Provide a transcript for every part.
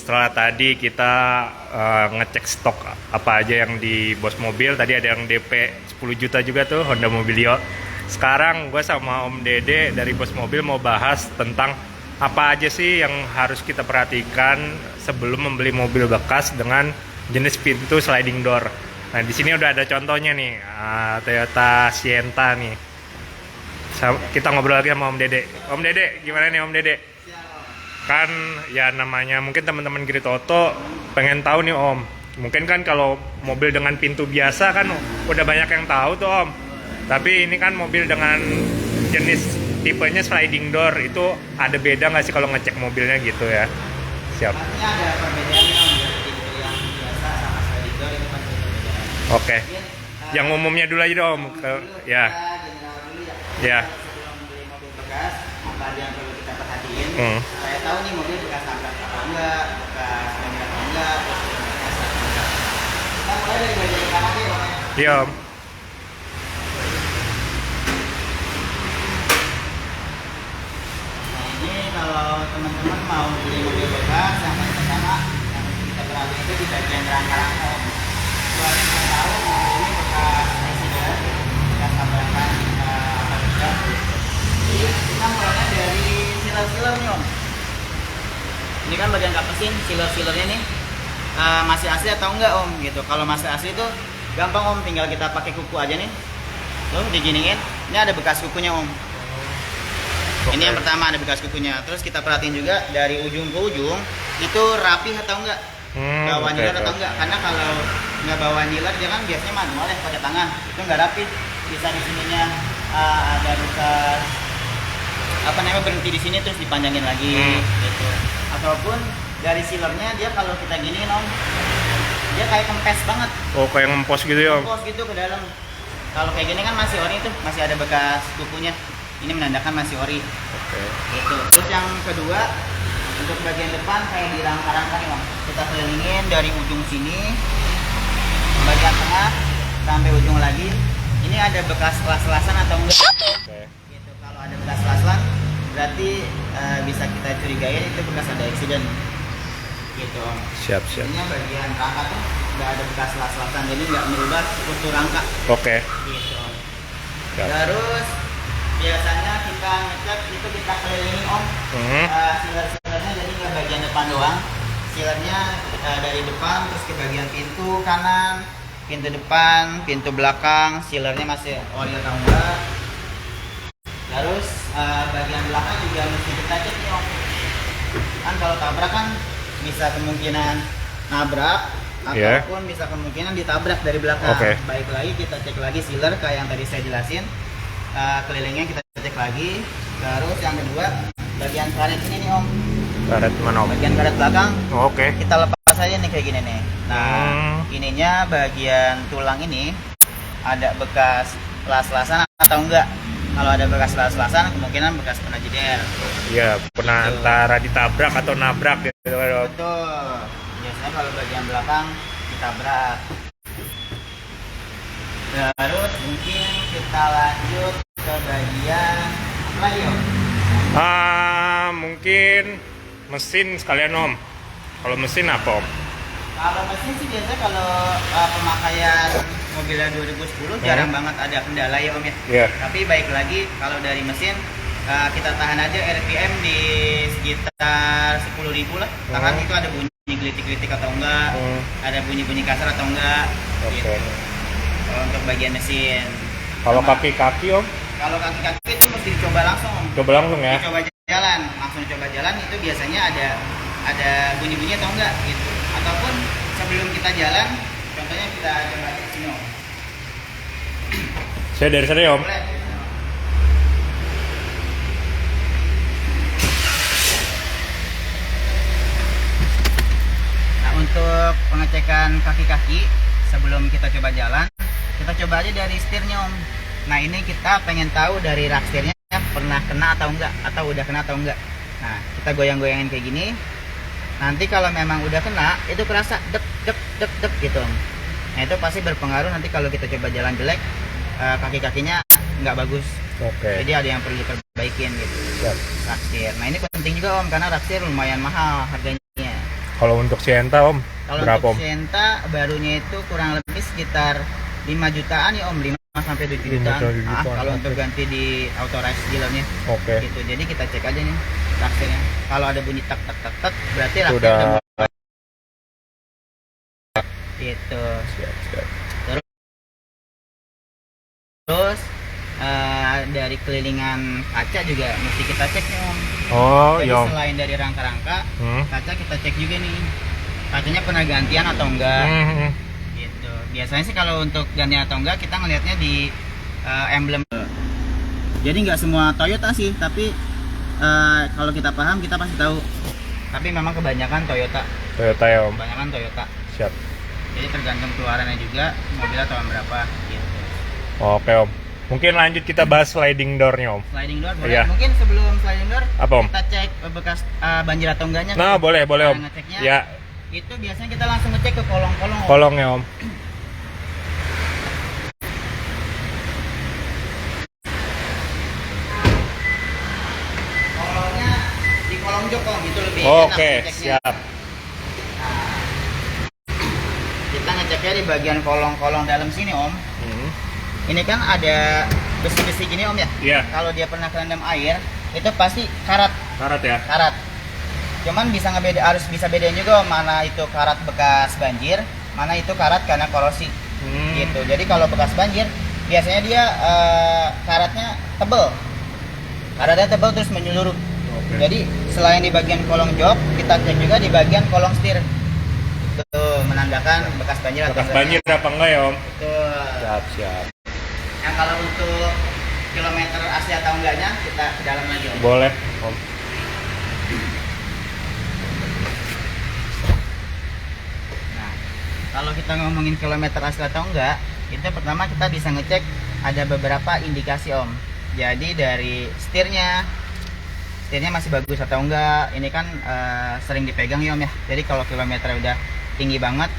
setelah tadi kita ngecek stok apa aja yang di bos mobil. Tadi ada yang DP 10 juta juga tuh, Honda Mobilio. Sekarang gue sama Om Dede dari bos mobil mau bahas tentang apa aja sih yang harus kita perhatikan sebelum membeli mobil bekas dengan jenis pintu sliding door. Nah, di sini udah ada contohnya nih, Toyota Sienta nih. Kita ngobrol lagi sama Om Dede. Om Dede, gimana nih Om Dede? Kan ya namanya mungkin teman-teman Grito Auto pengen tahu nih Om. Mungkin kan kalau mobil dengan pintu biasa kan udah banyak yang tahu tuh Om. Tapi ini kan mobil dengan jenis tipenya sliding door, itu ada beda nggak sih kalau ngecek mobilnya gitu ya? Siap. Artinya ada perbedaannya Om, dari pintu yang biasa sama sliding door itu pasti ada perbedaan. Oke. Yang umumnya dulu aja dong Om. Ya. General dulu ya. Ya. Sebelum beli mobil bekas, apa aja yang perlu kita perhatiin? Hmm. Saya tahu nih mobil bekas tabrak atau enggak, bekas remnya atau enggak, terus bekas atau enggak. Kita mulai dari bagian kanan aja Om. Iya Om. Nah ini kalau teman-teman mau beli mobil bekas, yang paling pertama yang kita perhatiin itu di bagian rangka-rangka Om. Soalnya kita tahu mobil ini bekas accident, bekas tabrakan apa juga. Jadi kita mulainya dari sealer-sealer nih Om. Ini kan bagian kap mesin, sealer-sealernya nih masih asli atau enggak Om gitu. Kalau masih asli itu gampang Om, tinggal kita pakai kuku aja nih. Lalu diginiin, ini ada bekas kukunya Om. Ini yang pertama, ada bekas kukunya. Terus kita perhatiin juga dari ujung ke ujung itu rapi atau enggak, bawa nyiler atau enggak. Karena kalau nggak bawa nyiler dia kan biasanya manual ya pakai tangan, itu nggak rapi. Bisa di sininya ada bekas apa namanya berhenti di sini terus dipanjangin lagi gitu. Ataupun dari sealernya dia kalau kita giniin Om, dia kayak kempes banget. Oh, kayak ngempos gitu ya Om. Kempos gitu ke dalam. Kalau kayak gini kan masih ori tuh, masih ada bekas kukunya. Ini menandakan masih ori. Oke. Gitu. Terus yang kedua, untuk bagian depan kayak di rangka-rangka nih Om. Kita kelilingin dari ujung sini, bagian tengah sampai ujung lagi. Ini ada bekas las-lasan atau enggak? Oke. Gitu. Kalau ada bekas las-lasan, berarti bisa kita curigain itu bekas ada accident. Gitu Om. Siap. Ini bagian rangka tuh nggak ada bekas las-lasan, jadi nggak merubah struktur rangka. Oke. Gitu Om. Siap. Terus biasanya kita ngecek itu kita kelilingin Om. Sealer-sealernya jadi nggak bagian depan doang. Sealernya dari depan terus ke bagian pintu kanan, pintu depan, pintu belakang, sealernya masih ori atau enggak. Terus bagian belakang juga mesti kita cek nih Om. Kan kalau tabrak kan bisa kemungkinan nabrak ataupun bisa kemungkinan ditabrak dari belakang. Baik lagi kita cek lagi sealer kayak yang tadi saya jelasin. Kelilingnya kita cek lagi. Terus yang kedua bagian karet ini nih Om. Karet mana Om? Bagian karet belakang. Oke. Kita lepas aja nih kayak gini nih. Nah ininya bagian tulang ini ada bekas las-lasan atau enggak. Kalau ada bekas las-lasan kemungkinan bekas kena jeder. Iya, pernah antara ditabrak atau nabrak gitu kan Om. Betul. Biasanya kalau bagian belakang ditabrak. Terus mungkin kita lanjut ke bagian apa lagi Om? Mungkin mesin sekalian Om. Kalau mesin apa Om? Kalau mesin sih biasanya kalau pemakaian mobilnya 2010 jarang banget ada kendala ya Om ya. Iya. Tapi baik lagi kalau dari mesin kita tahan aja RPM di sekitar 10.000 lah. Tahan itu ada bunyi gelitik-gelitik atau enggak, ada bunyi-bunyi kasar atau enggak. Oke. Gitu. Kalau untuk bagian mesin. Kalau kaki-kaki Om? Kalau kaki-kaki itu mesti dicoba langsung Om. Coba langsung ya. Coba jalan, langsung coba jalan itu biasanya ada bunyi-bunyi atau enggak gitu. Ataupun sebelum kita jalan, contohnya kita coba cek sini Om. Saya dari sana ya Om. Boleh. Nah untuk pengecekan kaki-kaki sebelum kita coba jalan, kita coba aja dari setirnya Om. Nah ini kita pengen tahu dari rak setirnya pernah kena atau enggak, atau udah kena atau enggak. Nah kita goyang-goyangin kayak gini. Nanti kalau memang udah kena, itu kerasa dep dep dep dep gitu Om. Nah itu pasti berpengaruh nanti kalau kita coba jalan jelek, kaki-kakinya nggak bagus. Oke. Jadi ada yang perlu diperbaikin gitu. Rak setir. Nah ini penting juga Om, karena rak setir lumayan mahal harganya. Kalau untuk Sienta Om, Kalau berapa untuk Om? Sienta barunya itu kurang lebih sekitar 5 jutaan ya Om, 5 sampai 7 5 jutaan. sampai 7 jutaan, Kalau oke. untuk ganti di authorized dealernya. Oke. Gitu. Jadi kita cek aja nih rakselnya. Kalau ada bunyi tak tak tak tak berarti Itu rakselnya udah udah gitu. siap. Terus dari kelilingan kaca juga mesti kita cek nih Om. Oh, Jadi iya Om. selain dari rangka-rangka, Hmm. kaca kita cek juga nih. Kacanya pernah gantian atau enggak? Hmm. Gitu. Biasanya sih kalau untuk gantian atau enggak kita ngelihatnya di emblem. Jadi nggak semua Toyota sih, tapi kalau kita paham kita pasti tahu. Tapi memang kebanyakan Toyota. Toyota ya Om. Kebanyakan Toyota. Siap. Jadi tergantung keluarannya juga mobilnya tahun berapa gitu. Oke Om. Mungkin lanjut kita bahas sliding door-nya Om. Sliding door boleh. Iya. Mungkin sebelum sliding door Apa Om? kita cek bekas banjir atau enggaknya. Nah, boleh Nah, Om. ngeceknya Ya, itu biasanya kita langsung ngecek ke kolong-kolong. kolongnya Om. Kolongnya di kolong jok Om, itu lebih enak Oke, ngeceknya. siap. Nah, kita ngeceknya di bagian kolong-kolong dalam sini Om. Hmm. Ini kan ada besi-besi gini Om ya. Iya, Kalau dia pernah kerendam air, itu pasti karat. karat ya. Karat. Cuman harus bisa bedain juga Om, mana itu karat bekas banjir, mana itu karat karena korosi. Hmm. Gitu. Jadi kalau bekas banjir, biasanya dia karatnya tebel. Karatnya tebel terus menyeluruh. Oke. Jadi selain di bagian kolong jok, kita cek juga di bagian kolong setir. Itu menandakan bekas banjir atau Bekas enggaknya. banjir apa enggak ya Om? Betul. Siap. Nah kalau untuk kilometer asli atau enggaknya kita ke dalam lagi Om. Boleh Om. Nah, kalau kita ngomongin kilometer asli atau enggak, itu pertama kita bisa ngecek ada beberapa indikasi Om. Jadi dari setirnya masih bagus atau enggak. Ini kan sering dipegang ya Om ya. Jadi kalau kilometer udah tinggi banget,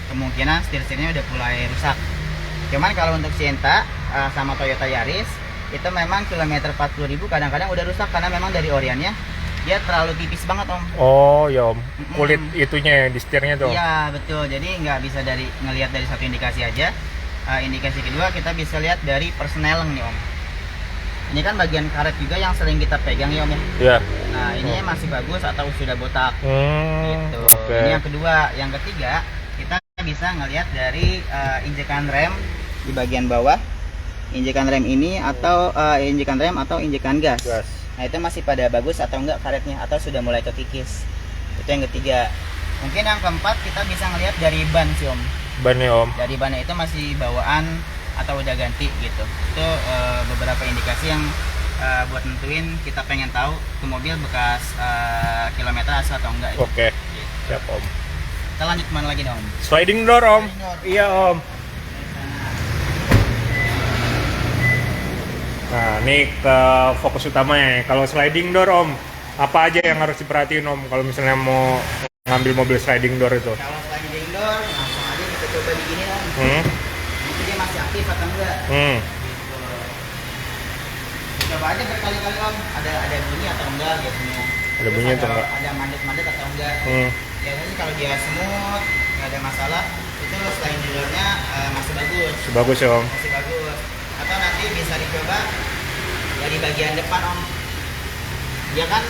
kemungkinan setir-setirnya udah mulai rusak. Cuman kalau untuk Sienta sama Toyota Yaris, itu memang kilometer 40.000 kadang-kadang udah rusak karena memang dari oriannya dia terlalu tipis banget Om. Oh, ya Om. Kulit itunya ya di setirnya tuh. Iya betul, jadi nggak bisa ngelihat dari satu indikasi aja. Indikasi kedua kita bisa lihat dari persneleng nih Om. Ini kan bagian karet juga yang sering kita pegang ya Om ya. Iya. Nah ini masih bagus atau sudah botak gitu. Oke. Ini yang kedua. Yang ketiga kita bisa ngelihat dari injekan rem di bagian bawah. Injekan rem ini atau injekan gas. Gas. Nah itu masih pada bagus atau enggak karetnya atau sudah mulai kekikis. Itu yang ketiga. Mungkin yang keempat kita bisa ngelihat dari ban sih Om. Bannya Om. Dari bannya itu masih bawaan atau udah ganti gitu. Itu beberapa indikasi yang buat nentuin kita pengen tahu tuh mobil bekas kilometer asli atau enggak. Oke. Gitu. Siap Om. Kita lanjut kemana lagi dong Om? Sliding door Om. Sliding door. Iya Om. Nah, ini ke fokus utamanya. Kalau sliding door Om, apa aja yang harus diperhatiin Om kalau misalnya mau ngambil mobil sliding door itu? Kalau sliding door langsung aja kita coba begini Om. Hmm. Itu dia masih aktif atau enggak? Hmm. Gitu. Coba aja berkali-kali Om. Ada bunyi atau enggak biasanya. Ada bunyi atau enggak? Ada mandet-mandet atau enggak? Hmm. Biasanya sih kalau dia smooth, nggak ada masalah, itu sliding door-nya masih bagus. Bagus ya Om. Masih bagus. Atau nanti bisa dicoba dari bagian depan Om. Dia kan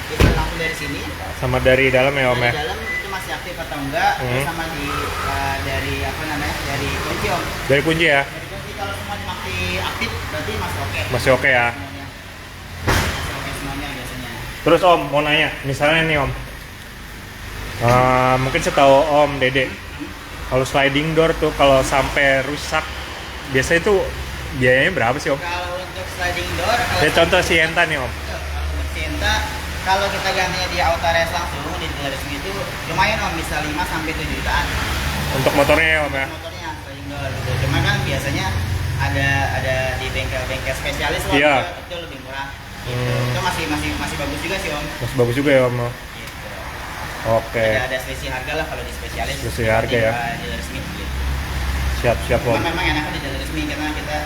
bisa langsung dari sini. Sama dari dalam ya Om ya. Dari dalam itu masih aktif atau enggak? Terus sama dari apa namanya? Dari kunci Om. Dari kunci ya. Dari kunci kalau semua masih aktif berarti masih oke. Masih oke ya. Semuanya. Masih oke semuanya biasanya. Terus Om mau nanya, misalnya nih Om, mungkin setahu Om Dede, kalau sliding door tuh kalau sampai rusak, biasanya tuh biayanya berapa sih Om? Kalau untuk sliding door, Ya contoh Sienta nih Om. kalau untuk Sienta, kalau kita gantinya di Autorest langsung di dealer resmi itu lumayan Om, bisa 5 sampai 7 jutaan. Untuk motornya ya Om ya. Motornya sliding door gitu. Cuma kan biasanya ada di bengkel-bengkel spesialis lah Iya. itu lebih murah. Gitu. Itu masih bagus juga sih Om. Masih bagus juga ya Om. Gitu. Oke. Ada selisih harga lah kalau di spesialis. Selisih harga ya. Di dealer resmi gitu. Siap Cuma Om. memang enaknya di dealer resmi karena kita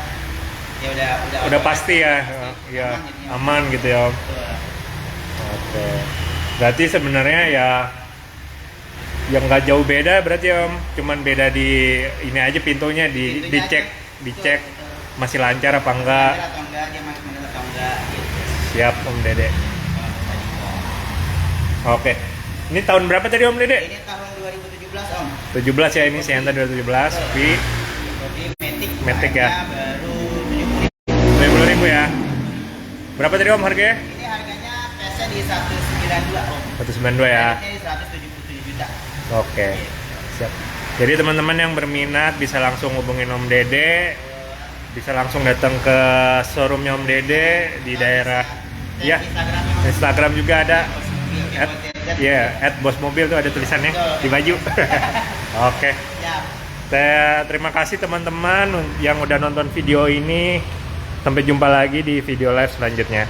ya udah Udah pasti ya, pasti. ya Aman jadinya. aman gitu ya Om. Betul. Oke. Berarti sebenarnya ya yang nggak jauh beda berarti Om, cuman beda di ini aja pintunya Pintunya dicek aja. dicek Betul. masih lancar apa enggak. Lancar atau enggak, dia masih benar atau enggak gitu. Siap Om Dede. Kalau bisa dibuat. Oke. Ini tahun berapa tadi Om Dede? Ini tahun 2017 Om. 17 ya, ini Sienta 2017. Tapi Jadi Matic ya. harganya baru 70.000 ya. Berapa tadi Om harganya? ini harganya PS-nya di 192 Om. 192 ya. Kreditnya di 177 juta. Oke. Siap. Jadi teman-teman yang berminat bisa langsung hubungin Om Dede, bisa langsung datang ke showroomnya Om Dede di daerah ya. Instagram juga ada. Bos mobil tuh ada tulisannya di baju. Oke. Terima kasih teman-teman yang udah nonton video ini. Sampai jumpa lagi di video live selanjutnya.